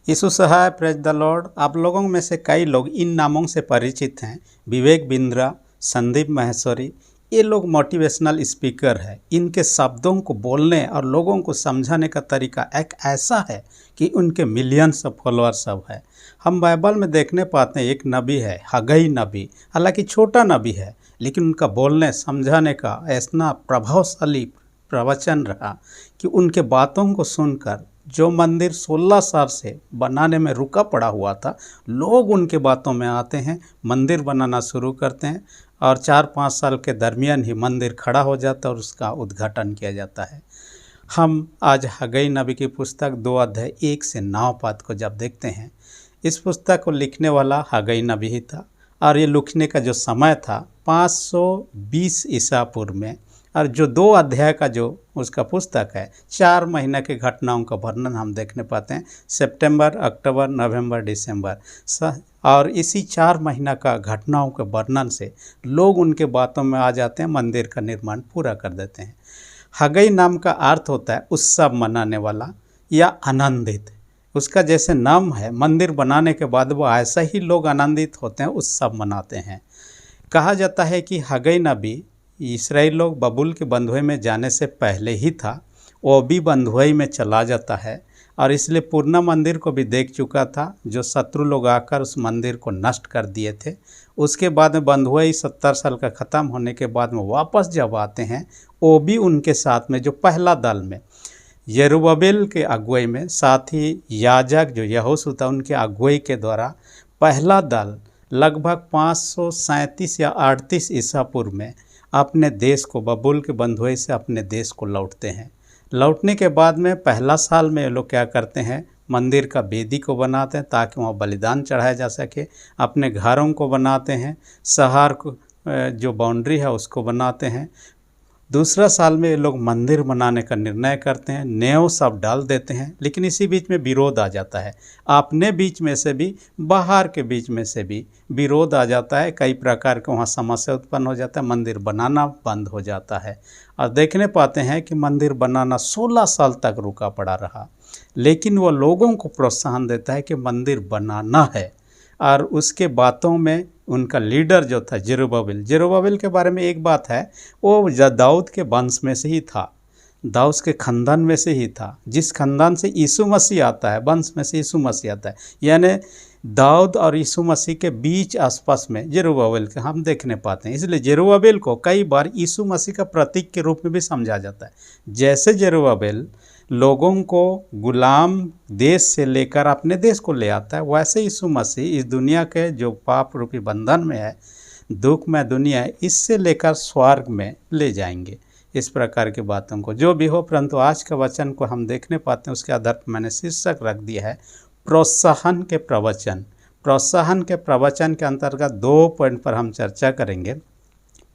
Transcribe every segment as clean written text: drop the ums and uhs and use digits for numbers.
यीशु सहाय, praise the Lord. आप लोगों में से कई लोग इन नामों से परिचित हैं। विवेक बिंद्रा, संदीप माहेश्वरी, ये लोग मोटिवेशनल स्पीकर हैं। इनके शब्दों को बोलने और लोगों को समझाने का तरीका एक ऐसा है कि उनके मिलियंस ऑफ फॉलोअर्स सब है। हम बाइबल में देखने पाते हैं, एक नबी है हगई नबी, हालांकि छोटा नबी है, लेकिन उनका बोलने समझाने का ऐसा प्रभावशाली प्रवचन रहा कि उनके बातों को सुनकर जो मंदिर 16 साल से बनाने में रुका पड़ा हुआ था, लोग उनके बातों में आते हैं, मंदिर बनाना शुरू करते हैं और 4-5 साल के दरमियान ही मंदिर खड़ा हो जाता है और उसका उद्घाटन किया जाता है। हम आज हगई नबी की पुस्तक 2 अध्याय 1 से 9 पद को जब देखते हैं, इस पुस्तक को लिखने वाला हगई नबी ही था और ये लिखने का जो समय था 520 ईसा पूर्व में, और जो 2 अध्याय का जो उसका पुस्तक है, 4 महीने के घटनाओं का वर्णन हम देखने पाते हैं, सितंबर, अक्टूबर, नवंबर, दिसंबर। और इसी 4 महीना का घटनाओं के वर्णन से लोग उनके बातों में आ जाते हैं, मंदिर का निर्माण पूरा कर देते हैं। हगई नाम का अर्थ होता है उत्सव मनाने वाला या आनंदित। उसका जैसे नाम है, मंदिर बनाने के बाद वो ऐसा ही लोग आनंदित होते हैं, उत्सव मनाते हैं। कहा जाता है कि हगई नबी इसराइल लोग बबुल के बंधुए में जाने से पहले ही था, वो भी बंधुए में चला जाता है और इसलिए पूर्ण मंदिर को भी देख चुका था, जो शत्रु लोग आकर उस मंदिर को नष्ट कर दिए थे। उसके बाद में बंधुए 70 साल का ख़त्म होने के बाद में वापस जब आते हैं, वो भी उनके साथ में जो पहला दल में यरूब्बाबेल के अगुवाई में, साथ ही याजक जो यहोशू था उनके अगुवाई के द्वारा पहला दल लगभग 537 या 38 ईसा पूर्व में अपने देश को, बबुल के बंधुए से अपने देश को लौटते हैं। लौटने के बाद में पहला साल में ये लोग क्या करते हैं, मंदिर का वेदी को बनाते हैं ताकि वहाँ बलिदान चढ़ाया जा सके, अपने घरों को बनाते हैं, शहर को जो बाउंड्री है उसको बनाते हैं। दूसरा साल में ये लोग मंदिर बनाने का निर्णय करते हैं, नेव सब डाल देते हैं, लेकिन इसी बीच में विरोध आ जाता है। अपने बीच में से भी, बाहर के बीच में से भी विरोध आ जाता है, कई प्रकार के वहाँ समस्या उत्पन्न हो जाता है, मंदिर बनाना बंद हो जाता है। और देखने पाते हैं कि मंदिर बनाना 16 साल तक रुका पड़ा रहा, लेकिन वो लोगों को प्रोत्साहन देता है कि मंदिर बनाना है। और उसके बातों में उनका लीडर जो था जेरुब्बाबेल के बारे में एक बात है, वो दाऊद के वंश में से ही था, दाऊद के खानदान में से ही था, जिस खानदान से यीशु मसीह आता है, वंश में से यीशु मसीह आता है। यानी दाऊद और यीशु मसीह के बीच आसपास में जेरुब्बाबेल के हम देखने पाते हैं। इसलिए जेरुब्बाबेल को कई बार यीशु मसीह का प्रतीक के रूप में भी समझा जाता है। जैसे जेरुब्बाबेल लोगों को गुलाम देश से लेकर अपने देश को ले आता है, वैसे यीशु मसीह इस दुनिया के जो पाप रूपी बंधन में है, दुख में दुनिया है, इससे लेकर स्वर्ग में ले जाएंगे। इस प्रकार की बातों को जो भी हो, परंतु आज का वचन को हम देखने पाते हैं, उसके आधार पर मैंने शीर्षक रख दिया है प्रोत्साहन के प्रवचन। प्रोत्साहन के प्रवचन के अंतर्गत 2 पॉइंट पर हम चर्चा करेंगे।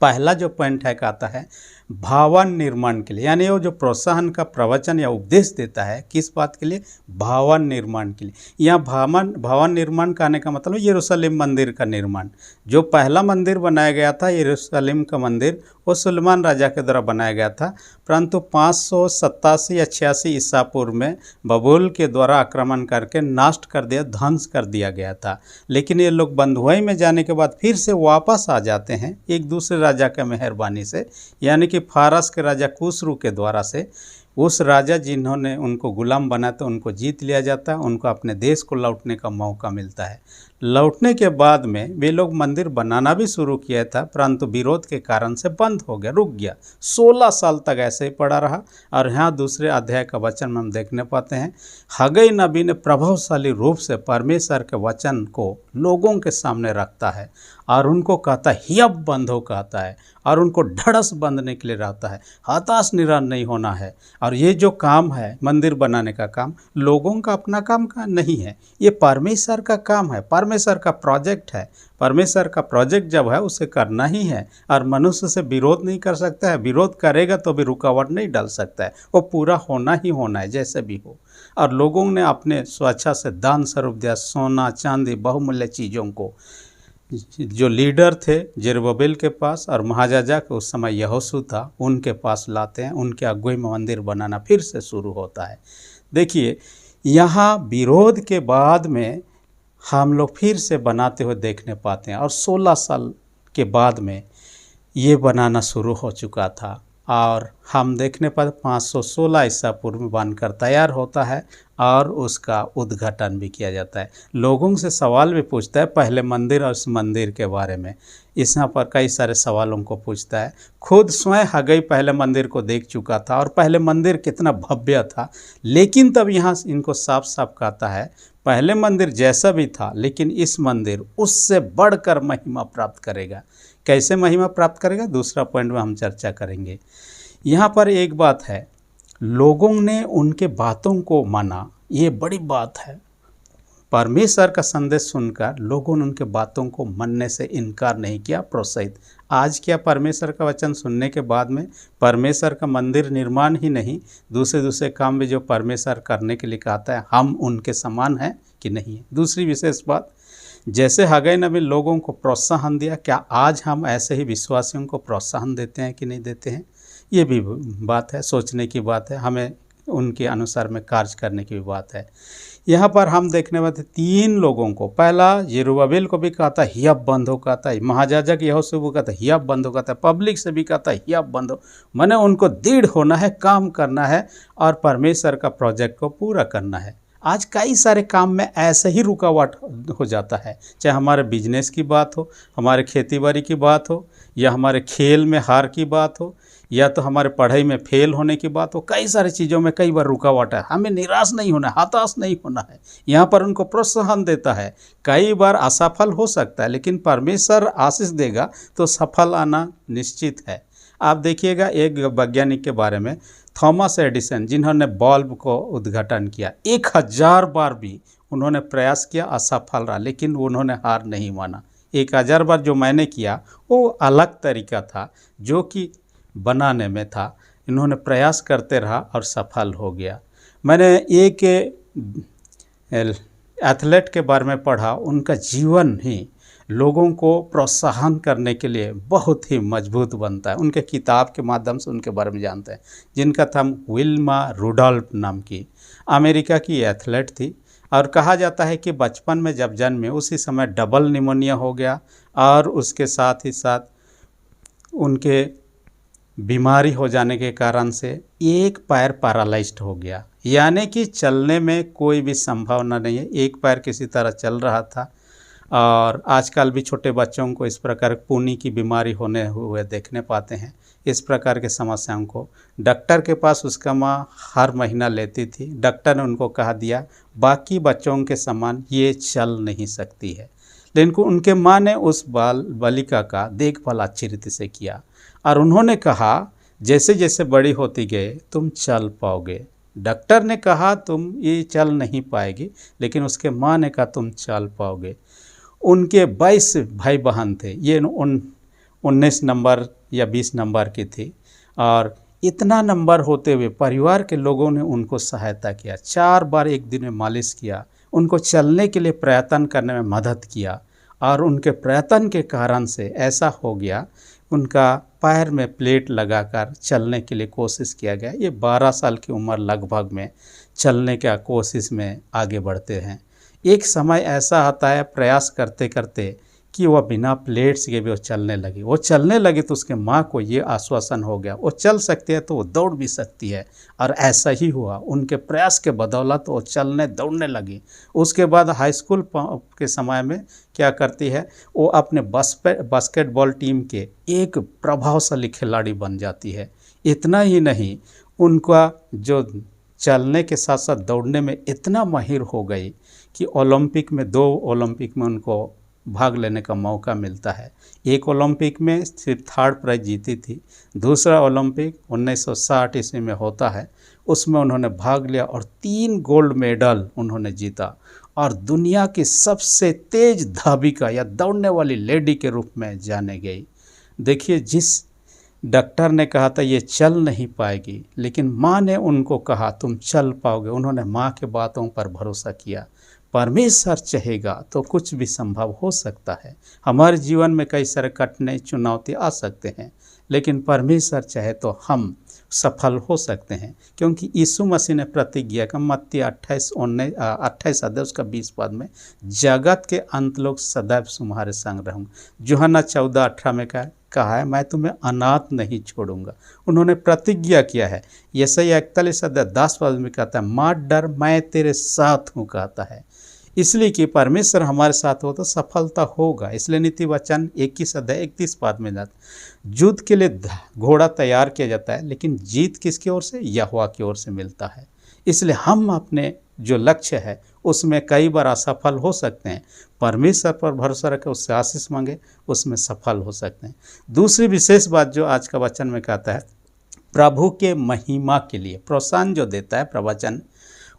पहला जो पॉइंट है कहता है भावन निर्माण के लिए, यानी वो जो प्रोत्साहन का प्रवचन या उपदेश देता है, किस बात के लिए? भावन निर्माण के लिए। यहाँ भावन निर्माण कहने का मतलब यरूशलेम मंदिर का निर्माण। जो पहला मंदिर बनाया गया था यरूशलेम का मंदिर, वो सुलेमान राजा के द्वारा बनाया गया था, परंतु 587 या 86 ईसा पूर्व में बबूल के द्वारा आक्रमण करके नष्ट कर दिया, ध्वंस कर दिया गया था। लेकिन ये लोग बंधुआई में जाने के बाद फिर से वापस आ जाते हैं एक दूसरे राजा के मेहरबानी से, यानी कि फारस के राजा खुसरू के द्वारा से। उस राजा जिन्होंने उनको गुलाम बनाया था उनको जीत लिया जाता है, उनको अपने देश को लौटने का मौका मिलता है। लौटने के बाद में वे लोग मंदिर बनाना भी शुरू किया था, परंतु विरोध के कारण से बंद हो गया, रुक गया। 16 साल तक ऐसे ही पड़ा रहा। और यहाँ दूसरे अध्याय का वचन में हम देखने पाते हैं, हगई नबी ने प्रभावशाली रूप से परमेश्वर के वचन को लोगों के सामने रखता है और उनको कहता है, हियब बंधो कहता है, और उनको ढड़स बंधने के लिए रहता है, हताश निराश नहीं होना है। और ये जो काम है मंदिर बनाने का काम, लोगों का अपना काम का नहीं है, ये परमेश्वर का काम है, परमेश्वर का प्रोजेक्ट है। परमेश्वर का प्रोजेक्ट जब है उसे करना ही है, और मनुष्य से विरोध नहीं कर सकता है। विरोध करेगा तो भी रुकावट नहीं डाल सकता है, वो पूरा होना ही होना है जैसे भी हो। और लोगों ने अपने स्वेच्छा से दान स्वरूप दिया, सोना चांदी बहुमूल्य चीज़ों को। जो लीडर थे जेरुब्बाबेल के पास और महायाजक उस समय यहोशू था, उनके पास लाते हैं, उनके अगुवाई में मंदिर बनाना फिर से शुरू होता है। देखिए यहाँ विरोध के बाद में हम लोग फिर से बनाते हुए देखने पाते हैं, और 16 साल के बाद में ये बनाना शुरू हो चुका था। और हम देखने पर 516 ईसा पूर्व में बनकर तैयार होता है और उसका उद्घाटन भी किया जाता है। लोगों से सवाल भी पूछता है पहले मंदिर और उस मंदिर के बारे में। इस यहाँ पर कई सारे सवालों को पूछता है। खुद स्वयं हगई पहले मंदिर को देख चुका था और पहले मंदिर कितना भव्य था, लेकिन तब यहाँ इनको साफ साफ कहता है पहले मंदिर जैसा भी था, लेकिन इस मंदिर उससे बढ़कर महिमा प्राप्त करेगा। कैसे महिमा प्राप्त करेगा, दूसरा पॉइंट में हम चर्चा करेंगे। यहाँ पर एक बात है, लोगों ने उनके बातों को माना, ये बड़ी बात है। परमेश्वर का संदेश सुनकर लोगों ने उनके बातों को मानने से इनकार नहीं किया, प्रोत्साहित। आज क्या परमेश्वर का वचन सुनने के बाद में परमेश्वर का मंदिर निर्माण ही नहीं, दूसरे दूसरे काम भी जो परमेश्वर करने के लिए कहता है, हम उनके समान हैं कि नहीं है। दूसरी विशेष बात, जैसे हगई नबी लोगों को प्रोत्साहन दिया, क्या आज हम ऐसे ही विश्वासियों को प्रोत्साहन देते हैं कि नहीं देते हैं? ये भी बात है, सोचने की बात है, हमें उनके अनुसार में कार्य करने की भी बात है। यहाँ पर हम देखने वाले 3 लोगों को, पहला यरूब्बाबेल को भी कहता हियाव बंद हो, कहता है महायाजक यहोशू को कहता हियाव बंद हो, कहता है पब्लिक से भी कहता हियाव बंद हो। माने उनको दृढ़ होना है, काम करना है और परमेश्वर का प्रोजेक्ट को पूरा करना है। आज कई सारे काम में ऐसे ही रुकावट हो जाता है, चाहे हमारे बिजनेस की बात हो, हमारे खेती बाड़ी की बात हो, या हमारे खेल में हार की बात हो, या तो हमारे पढ़ाई में फेल होने की बात हो। कई सारी चीज़ों में कई बार रुकावट है। हमें निराश नहीं होना, हताश नहीं होना है। यहाँ पर उनको प्रोत्साहन देता है। कई बार असफल हो सकता है, लेकिन परमेश्वर आशीष देगा तो सफल आना निश्चित है। आप देखिएगा एक वैज्ञानिक के बारे में, थॉमस एडिसन, जिन्होंने बल्ब को उद्घाटन किया, 1000 बार भी उन्होंने प्रयास किया, असफल रहा, लेकिन उन्होंने हार नहीं माना। 1000 बार जो मैंने किया वो अलग तरीका था, जो कि बनाने में था। इन्होंने प्रयास करते रहा और सफल हो गया। मैंने एक एथलीट के बारे में पढ़ा, उनका जीवन ही लोगों को प्रोत्साहन करने के लिए बहुत ही मजबूत बनता है। उनके किताब के माध्यम से उनके बारे में जानते हैं, जिनका था विल्मा रुडोल्फ नाम की, अमेरिका की एथलीट थी। और कहा जाता है कि बचपन में जब जन्मे उसी समय डबल निमोनिया हो गया, और उसके साथ ही साथ उनके बीमारी हो जाने के कारण से एक पैर पैरालाइज्ड हो गया, यानी कि चलने में कोई भी संभावना नहीं है। एक पैर किसी तरह चल रहा था। और आजकल भी छोटे बच्चों को इस प्रकार पूनी की बीमारी होने हुए देखने पाते हैं। इस प्रकार के समस्याओं को डॉक्टर के पास उसका माँ हर महीना लेती थी। डॉक्टर ने उनको कहा दिया बाकी बच्चों के समान ये चल नहीं सकती है, लेकिन उनके माँ ने उस बालिका का देखभाल अच्छी रीति से किया, और उन्होंने कहा जैसे जैसे बड़ी होती गए तुम चल पाओगे। डॉक्टर ने कहा तुम ये चल नहीं पाएगी, लेकिन उसके माँ ने कहा तुम चल पाओगे। उनके 22 भाई बहन थे, ये 19 नंबर या 20 नंबर की थी, और इतना नंबर होते हुए परिवार के लोगों ने उनको सहायता किया। 4 बार एक दिन में मालिश किया, उनको चलने के लिए प्रयत्न करने में मदद किया, और उनके प्रयत्न के कारण से ऐसा हो गया उनका पैर में प्लेट लगाकर चलने के लिए कोशिश किया गया। ये 12 साल की उम्र लगभग में चलने का कोशिश में आगे बढ़ते हैं। एक समय ऐसा आता है प्रयास करते करते कि वह बिना प्लेट्स के भी वो चलने लगी। वो चलने लगी तो उसके माँ को ये आश्वासन हो गया वो चल सकती है तो वो दौड़ भी सकती है, और ऐसा ही हुआ। उनके प्रयास के बदौलत वो चलने दौड़ने लगी। उसके बाद हाई स्कूल के समय में क्या करती है, वो अपने बास्केटबॉल टीम के एक प्रभावशाली खिलाड़ी बन जाती है। इतना ही नहीं, उनका जो चलने के साथ साथ दौड़ने में इतना माहिर हो गई कि ओलंपिक में 2 ओलंपिक में उनको भाग लेने का मौका मिलता है। एक ओलंपिक में सिर्फ 3rd प्राइज जीती थी, दूसरा ओलंपिक 1960 ईस्वी में होता है, उसमें उन्होंने भाग लिया और 3 गोल्ड मेडल उन्होंने जीता, और दुनिया की सबसे तेज धाविका या दौड़ने वाली लेडी के रूप में जाने गई। देखिए, जिस डॉक्टर ने कहा था ये चल नहीं पाएगी, लेकिन माँ ने उनको कहा तुम चल पाओगे। उन्होंने माँ के बातों पर भरोसा किया। परमेश्वर चाहेगा तो कुछ भी संभव हो सकता है। हमारे जीवन में कई सारे कठिनाई चुनौती आ सकते हैं, लेकिन परमेश्वर चाहे तो हम सफल हो सकते हैं, क्योंकि यीशु मसीह ने प्रतिज्ञा का मत्ती 28 अध्याय उसका 20 पद में, जगत के अंत लोग सदैव तुम्हारे संग रहूँगा। यूहन्ना 14:18 में कहा है, मैं तुम्हें अनाथ नहीं छोड़ूंगा। उन्होंने प्रतिज्ञा किया है। यशायाह 41 अध्याय 10 पद में कहता है, मत डर, मैं तेरे साथ हूँ कहता है। इसलिए कि परमेश्वर हमारे साथ हो तो सफलता होगा। इसलिए नीति वचन 21 अध्याय 31 पद में जाता है, युद्ध के लिए घोड़ा तैयार किया जाता है, लेकिन जीत किसकी ओर से? यहोवा की ओर से मिलता है। इसलिए हम अपने जो लक्ष्य है उसमें कई बार असफल हो सकते हैं। परमेश्वर पर भरोसा रखें, उससे आशीष मांगे, उसमें सफल हो सकते हैं। दूसरी विशेष बात जो आज का वचन में कहता है, प्रभु के महिमा के लिए प्रोत्साहन जो देता है प्रवचन,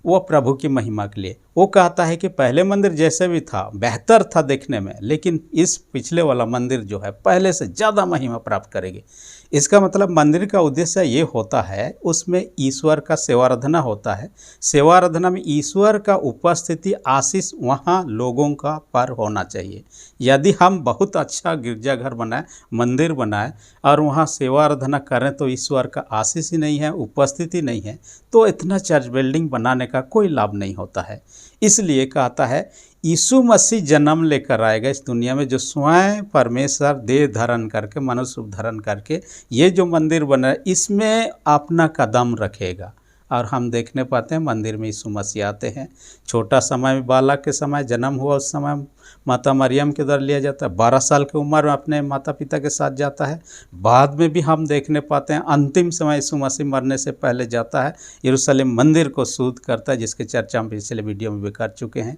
वो प्रभु की महिमा के लिए। वो कहता है कि पहले मंदिर जैसे भी था बेहतर था देखने में, लेकिन इस पिछले वाला मंदिर जो है पहले से ज़्यादा महिमा प्राप्त करेगी। इसका मतलब मंदिर का उद्देश्य ये होता है, उसमें ईश्वर का सेवाराधना होता है। सेवाराधना में ईश्वर का उपस्थिति, आशीष वहाँ लोगों का पर होना चाहिए। यदि हम बहुत अच्छा गिरजाघर बनाए, मंदिर बनाए और वहाँ सेवाराधना करें तो ईश्वर का आशीष ही नहीं है, उपस्थिति नहीं है, तो इतना चर्च बिल्डिंग बनाने का कोई लाभ नहीं होता है। इसलिए कहता है यीशु मसीह जन्म लेकर आएगा इस दुनिया में, जो स्वयं परमेश्वर देह धारण करके, मनुष्य रूप धारण करके ये जो मंदिर बना है इसमें अपना कदम रखेगा। और हम देखने पाते हैं मंदिर में यीशु मसीह आते हैं। छोटा समय में, बालक के समय जन्म हुआ उस समय माता मरियम के दर लिया जाता है। 12 साल की उम्र में अपने माता पिता के साथ जाता है। बाद में भी हम देखने पाते हैं अंतिम समय यीशु मसीह मरने से पहले जाता है, यरूशलेम मंदिर को शुद्ध करता है, जिसके चर्चा हम पिछले वीडियो में भी कर चुके हैं।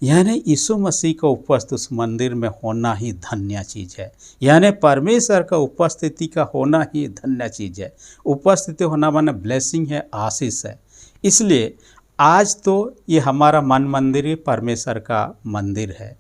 यानी यीशु मसीह का उपस्थित उस मंदिर में होना ही धन्य चीज़ है। यानी परमेश्वर का उपस्थिति का होना ही धन्य चीज़ है। उपस्थिति होना माने ब्लेसिंग है, आशीष है। इसलिए आज तो ये हमारा मन मंदिर ही परमेश्वर का मंदिर है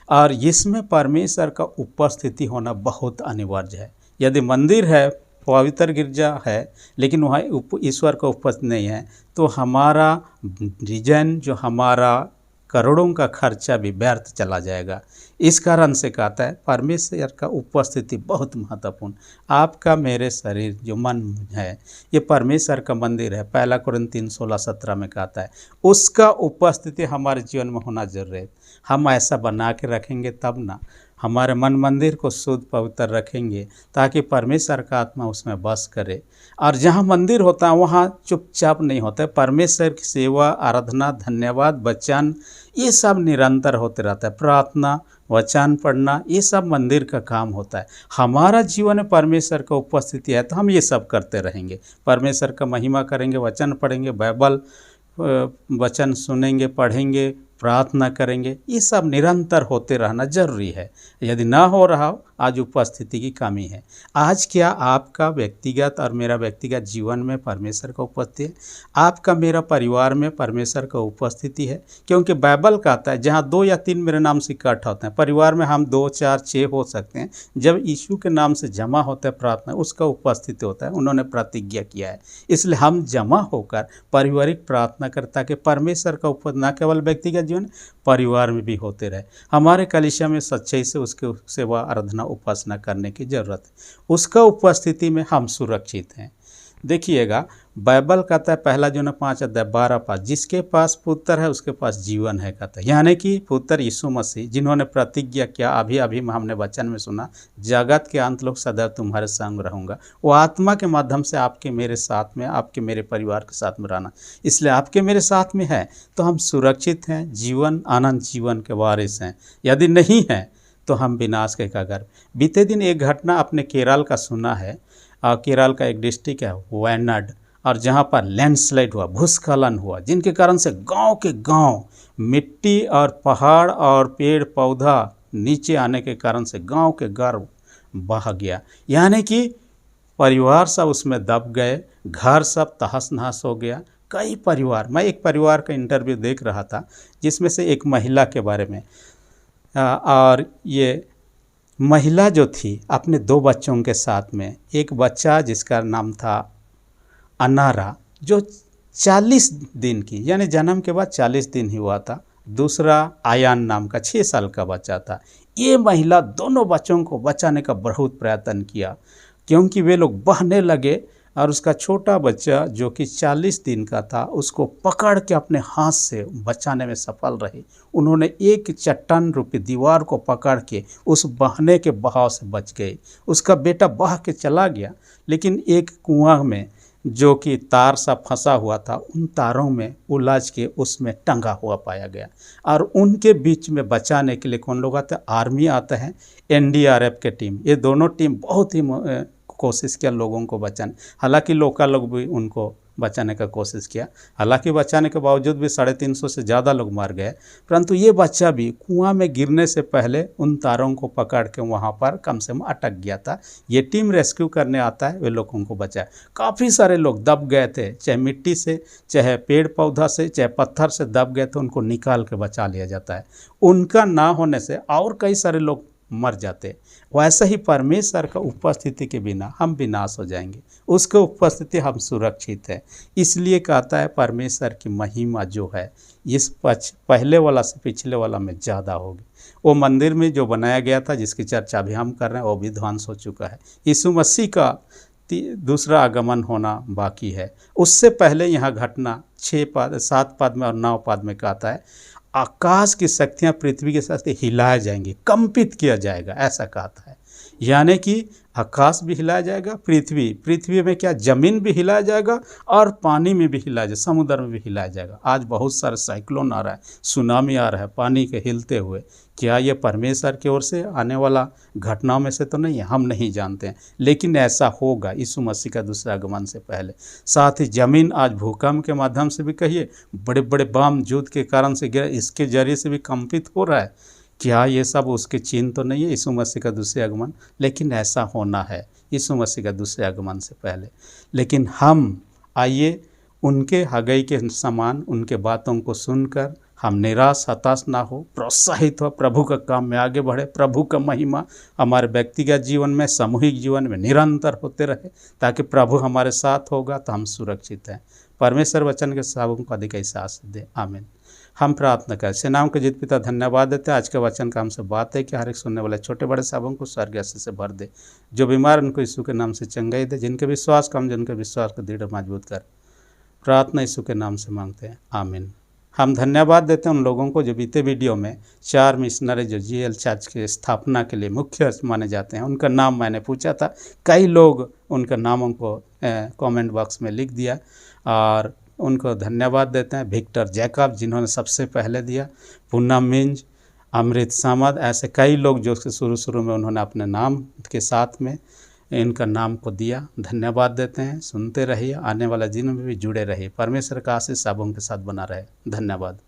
और इसमें परमेश्वर का उपस्थिति होना बहुत अनिवार्य है। यदि मंदिर है, पवित्र गिरजा है, लेकिन वहाँ ईश्वर का उपस्थिति नहीं है, तो हमारा डिजाइन, जो हमारा करोड़ों का खर्चा भी व्यर्थ चला जाएगा। इस कारण से कहता है परमेश्वर का उपस्थिति बहुत महत्वपूर्ण। आपका मेरे शरीर जो मन है ये परमेश्वर का मंदिर है। 1 कुरिन्थियों 16:17 में कहता है उसका उपस्थिति हमारे जीवन में होना जरूरी है। हम ऐसा बना के रखेंगे तब ना, हमारे मन मंदिर को शुद्ध पवित्र रखेंगे ताकि परमेश्वर का आत्मा उसमें बस करे। और जहाँ मंदिर होता है वहाँ चुपचाप नहीं होता है। परमेश्वर की सेवा, आराधना, धन्यवाद, वचन, ये सब निरंतर होते रहता है। प्रार्थना, वचन पढ़ना, ये सब मंदिर का काम होता है। हमारा जीवन में परमेश्वर का उपस्थिति है तो हम ये सब करते रहेंगे। परमेश्वर का महिमा करेंगे, वचन पढ़ेंगे, बाइबल वचन सुनेंगे, पढ़ेंगे, प्रार्थना करेंगे। ये सब निरंतर होते रहना जरूरी है। यदि ना हो रहा हो, आज उपस्थिति की कमी है। आज क्या आपका व्यक्तिगत और मेरा व्यक्तिगत जीवन में परमेश्वर का उपस्थिति है? आपका मेरा परिवार में परमेश्वर का उपस्थिति है? क्योंकि बाइबल कहता है जहाँ 2 या 3 मेरे नाम से इकट्ठा होते हैं, परिवार में हम 2, 4, 6 हो सकते हैं। जब यीशु के नाम से जमा होता है प्रार्थना, उसका उपस्थिति होता है। उन्होंने प्रतिज्ञा किया है, इसलिए हम जमा होकर पारिवारिक प्रार्थना करता ताकि परमेश्वर का उपस्थिति न केवल व्यक्तिगत जीवन, परिवार में भी होते रहे। हमारे कलीसिया में सच्चाई से उसके सेवा, आराधना, उपासना करने की जरूरत है। उसका उपस्थिति में हम सुरक्षित हैं। देखिएगा बाइबल कहता है 1 यूहन्ना 5:12 पास, जिसके पास पुत्र है उसके पास जीवन है कहता है। यानी कि पुत्र यीशु मसीह जिन्होंने प्रतिज्ञा किया, अभी अभी हमने वचन में सुना, जगत के अंत लोग सदैव तुम्हारे संग रहूँगा। वो आत्मा के माध्यम से आपके मेरे साथ में, आपके मेरे परिवार के साथ में रहना। इसलिए आपके मेरे साथ में है तो हम सुरक्षित हैं, जीवन, अनंत जीवन के वारिस हैं। यदि नहीं है तो हम विनाश के कगार। बीते दिन एक घटना अपने केरल का सुना है। केरल का एक डिस्ट्रिक्ट है वायनाड, और जहाँ पर लैंडस्लाइड हुआ, भूस्खलन हुआ, जिनके कारण से गांव के गांव मिट्टी और पहाड़ और पेड़ पौधा नीचे आने के कारण से गांव के घर बह गया। यानी कि परिवार सब उसमें दब गए, घर सब तहस नहस हो गया। कई परिवार, मैं एक परिवार का इंटरव्यू देख रहा था जिसमें से एक महिला के बारे में, और ये महिला जो थी अपने 2 बच्चों के साथ में, एक बच्चा जिसका नाम था अनारा जो 40 दिन की, यानी जन्म के बाद 40 दिन ही हुआ था। दूसरा आयान नाम का 6 साल का बच्चा था। ये महिला दोनों बच्चों को बचाने का बहुत प्रयत्न किया, क्योंकि वे लोग बहने लगे और उसका छोटा बच्चा जो कि 40 दिन का था उसको पकड़ के अपने हाथ से बचाने में सफल रही। उन्होंने एक चट्टान रूपी दीवार को पकड़ के उस बहने के बहाव से बच गए। उसका बेटा बह के चला गया, लेकिन एक कुआं में जो कि तार सा फंसा हुआ था, उन तारों में उलझ के उसमें टंगा हुआ पाया गया। और उनके बीच में बचाने के लिए कौन लोग आते हैं? आर्मी आता है, एनडीआरएफ के टीम। ये दोनों टीम बहुत ही कोशिश किया लोगों को बचाने। हालांकि लोकल लोग भी उनको बचाने का कोशिश किया। हालांकि बचाने के बावजूद भी 350 से ज़्यादा लोग मर गए, परंतु ये बच्चा भी कुआं में गिरने से पहले उन तारों को पकड़ के वहाँ पर कम से कम अटक गया था। ये टीम रेस्क्यू करने आता है, वे लोगों को बचाया। काफ़ी सारे लोग दब गए थे, चाहे मिट्टी से, चाहे पेड़ पौधा से, चाहे पत्थर से दब गए थे, उनको निकाल के बचा लिया जाता है। उनका ना होने से और कई सारे लोग मर जाते। वैसे ही परमेश्वर का उपस्थिति के बिना हम विनाश हो जाएंगे, उसके उपस्थिति हम सुरक्षित है। इसलिए कहता है परमेश्वर की महिमा जो है इस पहले वाला से पिछले वाला में ज़्यादा होगी। वो मंदिर में जो बनाया गया था, जिसकी चर्चा भी हम कर रहे हैं, वो भी ध्वंस हो चुका है। यीशु मसीह का दूसरा आगमन होना बाकी है। उससे पहले यहाँ घटना 7 पद में और 9 पद में कहता है आकाश की शक्तियाँ पृथ्वी के साथ हिलाया जाएंगी, कंपित किया जाएगा, ऐसा कहता है। यानी कि आकाश भी हिलाया जाएगा, पृथ्वी में क्या, जमीन भी हिलाया जाएगा और पानी में भी हिलाया जाएगा, समुद्र में भी हिलाया जाएगा। आज बहुत सारे साइक्लोन आ रहा है, सुनामी आ रहा है पानी के हिलते हुए। क्या ये परमेश्वर की ओर से आने वाला घटनाओं में से तो नहीं है, हम नहीं जानते हैं, लेकिन ऐसा होगा यीशु मसीह का दूसरा आगमन से पहले। साथ ही जमीन आज भूकंप के माध्यम से भी कहिए, बड़े बड़े बम युद्ध के कारण से गिरा, इसके जरिए से भी कंपित हो रहा है। क्या ये सब उसके चिन्ह तो नहीं है यीशु मसीह का दूसरे आगमन? लेकिन ऐसा होना है यीशु मसीह का दूसरे आगमन से पहले। लेकिन हम आइए उनके हगई के समान उनके बातों को सुनकर हम निराश हताश ना हो, प्रोत्साहित हो, प्रभु का काम में आगे बढ़े। प्रभु का महिमा हमारे व्यक्तिगत जीवन में, सामूहिक जीवन में निरंतर होते रहे, ताकि प्रभु हमारे साथ होगा तो हम सुरक्षित हैं। परमेश्वर वचन के सबों को अधिक एहसास दे। आमीन। हम प्रार्थना करें। सेनाओं के जीत पिता धन्यवाद देते हैं। आज के वचन का हमसे बात है कि हर एक सुनने वाले छोटे बड़े सबों को स्वर्ग आशीष से भर दे। जो बीमार उनको यीशु के नाम से चंगाई दे। जिनके विश्वास कम, जिनके विश्वास को दृढ़ मजबूत कर। प्रार्थना यीशु के नाम से मांगते हैं, आमीन। हम धन्यवाद देते हैं उन लोगों को जो बीते वीडियो में 4 मिशनरी जो जीएल चर्च की स्थापना के लिए मुख्य माने जाते हैं, उनका नाम मैंने पूछा था। कई लोग उनके नामों को कमेंट बॉक्स में लिख दिया और उनको धन्यवाद देते हैं। विक्टर जैकब जिन्होंने सबसे पहले दिया, पूनम मिंज, अमृत सामद, ऐसे कई लोग जो शुरू में उन्होंने अपने नाम के साथ में इनका नाम को दिया। धन्यवाद देते हैं। सुनते रहिए, आने वाला दिन में भी जुड़े रहिए। परमेश्वर का आशीष सबों के साथ बना रहे। धन्यवाद।